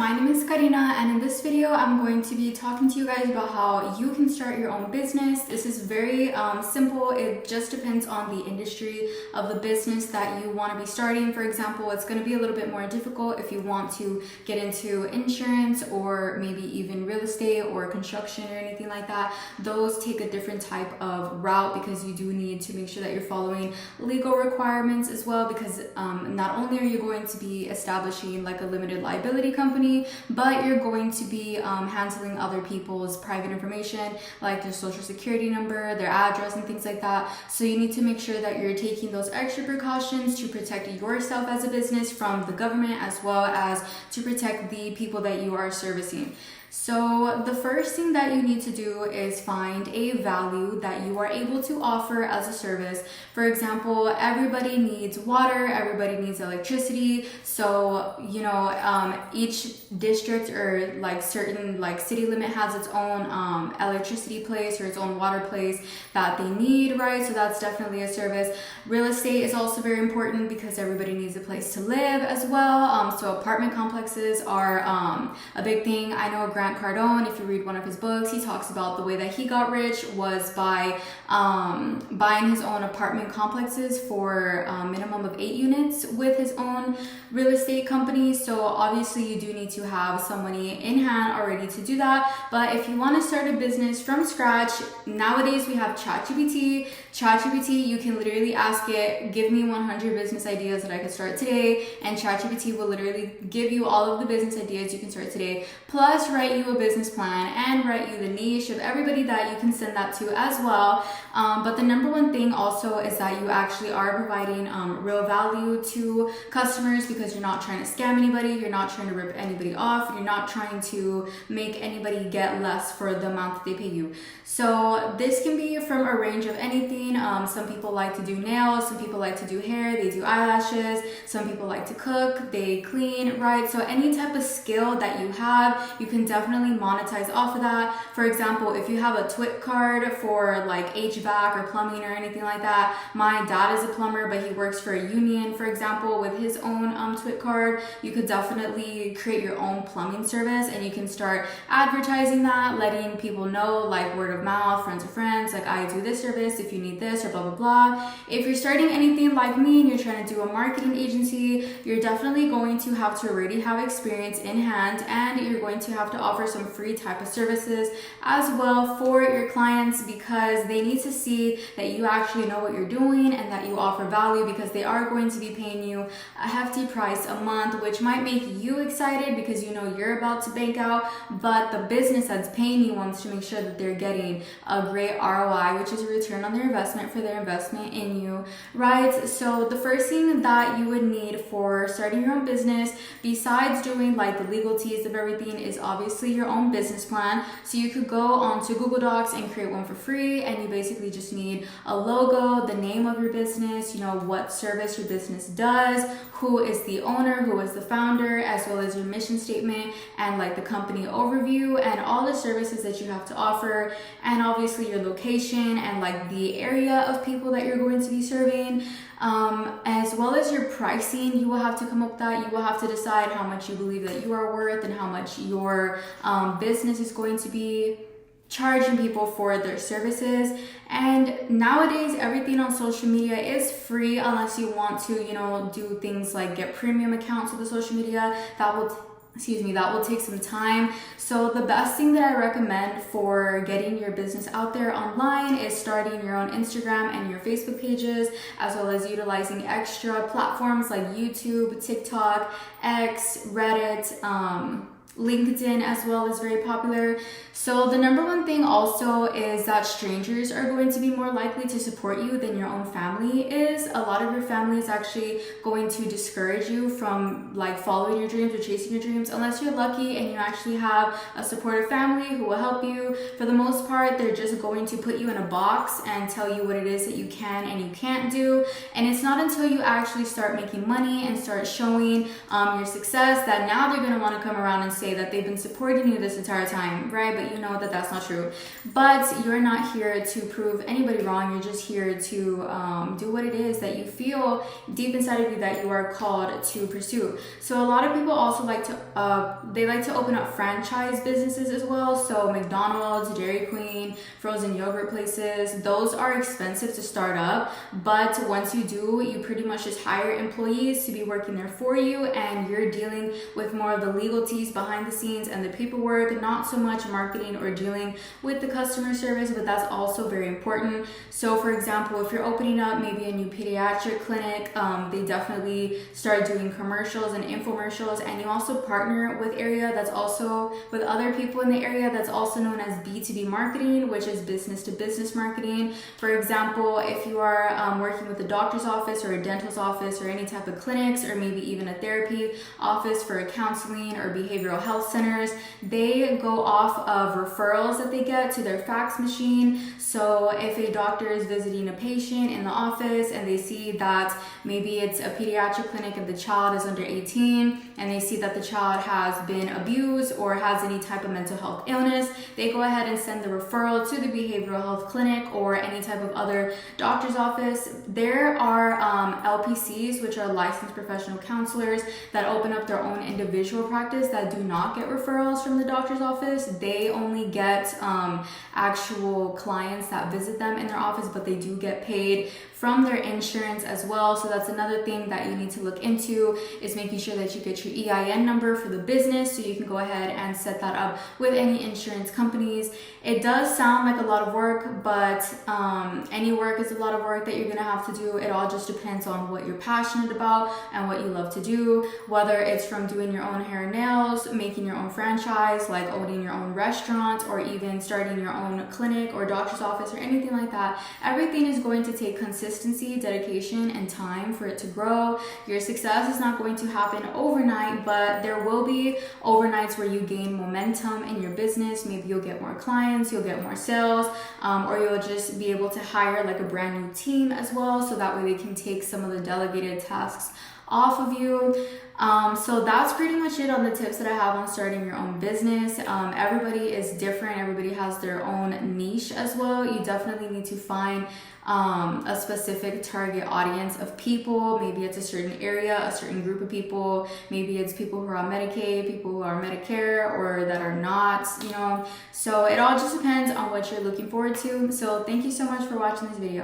my name is Karina, and in this video I'm going to be talking to you guys about how you can start your own business. This is very simple. It just depends on the industry of the business that you want to be starting. For example, it's going to be a little bit more difficult if you want to get into insurance or maybe even real estate or construction or anything like that. Those take a different type of route because you do need to make sure that you're following legal requirements as well, because not only are you going to be establishing like a limited liability company, but you're going to be handling other people's private information like their social security number, their address, and things like that. So you need to make sure that you're taking those extra precautions to protect yourself as a business from the government, as well as to protect the people that you are servicing. So the first thing that you need to do is find a value that you are able to offer as a service. For example, everybody needs water, everybody needs electricity. So, each district or like certain like city limit has its own electricity place or its own water place that they need, right? So that's definitely a service. Real estate is also very important because everybody needs a place to live as well. So apartment complexes are a big thing. I know Grant Cardone, if you read one of his books, he talks about the way that he got rich was by buying his own apartment complexes for a minimum of 8 units with his own real estate company. So obviously you do need to have some money in hand already to do that. But if you want to start a business from scratch, nowadays we have ChatGPT. ChatGPT, you can literally ask it, give me 100 business ideas that I could start today, and ChatGPT will literally give you all of the business ideas you can start today, plus write you a business plan and write you the niche of everybody that you can send that to as well. But the number one thing also is that you actually are providing real value to customers, because you're not trying to scam anybody, you're not trying to rip anybody off, you're not trying to make anybody get less for the amount that they pay you. So this can be from a range of anything. Some people like to do nails, some people like to do hair, they do eyelashes, some people like to cook, they clean, right? So any type of skill that you have, you can definitely monetize off of that. For example, if you have a TWIC card for like HVAC or plumbing or anything like that, my dad is a plumber, but he works for a union, for example, with his own TWIC card, you could definitely create your own plumbing service, and you can start advertising that, letting people know, like word of mouth, friends of friends, like I do this service if you need this, or blah blah blah. If you're starting anything like me and you're trying to do a marketing agency, you're definitely going to have to already have experience in hand, and you're going to have to offer some free type of services as well for your clients, because they need to see that you actually know what you're doing and that you offer value, because they are going to be paying you a hefty price a month, which might make you excited because you know you're about to bank out, but the business that's paying you wants to make sure that they're getting a great ROI, which is a return on their investment for their investment in you, right? So the first thing that you would need for starting your own business, besides doing like the legalities of everything, is obviously your own business plan. So you could go onto Google Docs and create one for free, and you basically just need a logo, the name of your business, what service your business does, who is the owner, who is the founder, as well as your mission statement and like the company overview and all the services that you have to offer, and obviously your location and like the area of people that you're going to be serving, as well as your pricing. You will have to come up with that. You will have to decide how much you believe that you are worth and how much your business is going to be charging people for their services. And nowadays everything on social media is free, unless you want to do things like get premium accounts with the social media. That will take some time. So the best thing that I recommend for getting your business out there online is starting your own Instagram and your Facebook pages, as well as utilizing extra platforms like YouTube, TikTok, X, Reddit, LinkedIn as well is very popular. So the number one thing also is that strangers are going to be more likely to support you than your own family is. A lot of your family is actually going to discourage you from like following your dreams or chasing your dreams, unless you're lucky and you actually have a supportive family who will help you. For the most part, they're just going to put you in a box and tell you what it is that you can and you can't do. And it's not until you actually start making money and start showing your success that now they're going to want to come around and say, say that they've been supporting you this entire time, right? But you know that that's not true. But you're not here to prove anybody wrong. You're just here to do what it is that you feel deep inside of you that you are called to pursue. So a lot of people also like to they like to open up franchise businesses as well. So McDonald's, Dairy Queen, frozen yogurt places, those are expensive to start up, but once you do, you pretty much just hire employees to be working there for you, and you're dealing with more of the legalities behind the scenes and the paperwork, not so much marketing or dealing with the customer service, but that's also very important. So for example, if you're opening up maybe a new pediatric clinic, they definitely start doing commercials and infomercials, and you also partner with other people in the area. That's also known as B2B marketing, which is business to business marketing. For example, if you are working with a doctor's office or a dental's office or any type of clinics, or maybe even a therapy office for a counseling or behavioral health centers, they go off of referrals that they get to their fax machine. So if a doctor is visiting a patient in the office and they see that maybe it's a pediatric clinic and the child is under 18, and they see that the child has been abused or has any type of mental health illness, they go ahead and send the referral to the behavioral health clinic or any type of other doctor's office. There are LPCs, which are licensed professional counselors, that open up their own individual practice that do not get referrals from the doctor's office. They only get actual clients that visit them in their office, but they do get paid from their insurance as well. So that's another thing that you need to look into, is making sure that you get your EIN number for the business so you can go ahead and set that up with any insurance companies. It does sound like a lot of work, but any work is a lot of work that you're gonna have to do. It all just depends on what you're passionate about and what you love to do, whether it's from doing your own hair and nails, making your own franchise, like owning your own restaurant, or even starting your own clinic or doctor's office or anything like that. Everything is going to take consistency, dedication, and time for it to grow. Your success is not going to happen overnight, but there will be overnights where you gain momentum in your business. Maybe you'll get more clients, you'll get more sales, or you'll just be able to hire like a brand new team as well, so that way they can take some of the delegated tasks off of you. So that's pretty much it on the tips that I have on starting your own business. Everybody is different. Everybody has their own niche as well. You definitely need to find a specific target audience of people. Maybe it's a certain area, a certain group of people. Maybe it's people who are on Medicaid, people who are Medicare, or that are not, you know. So it all just depends on what you're looking forward to. So thank you so much for watching this video.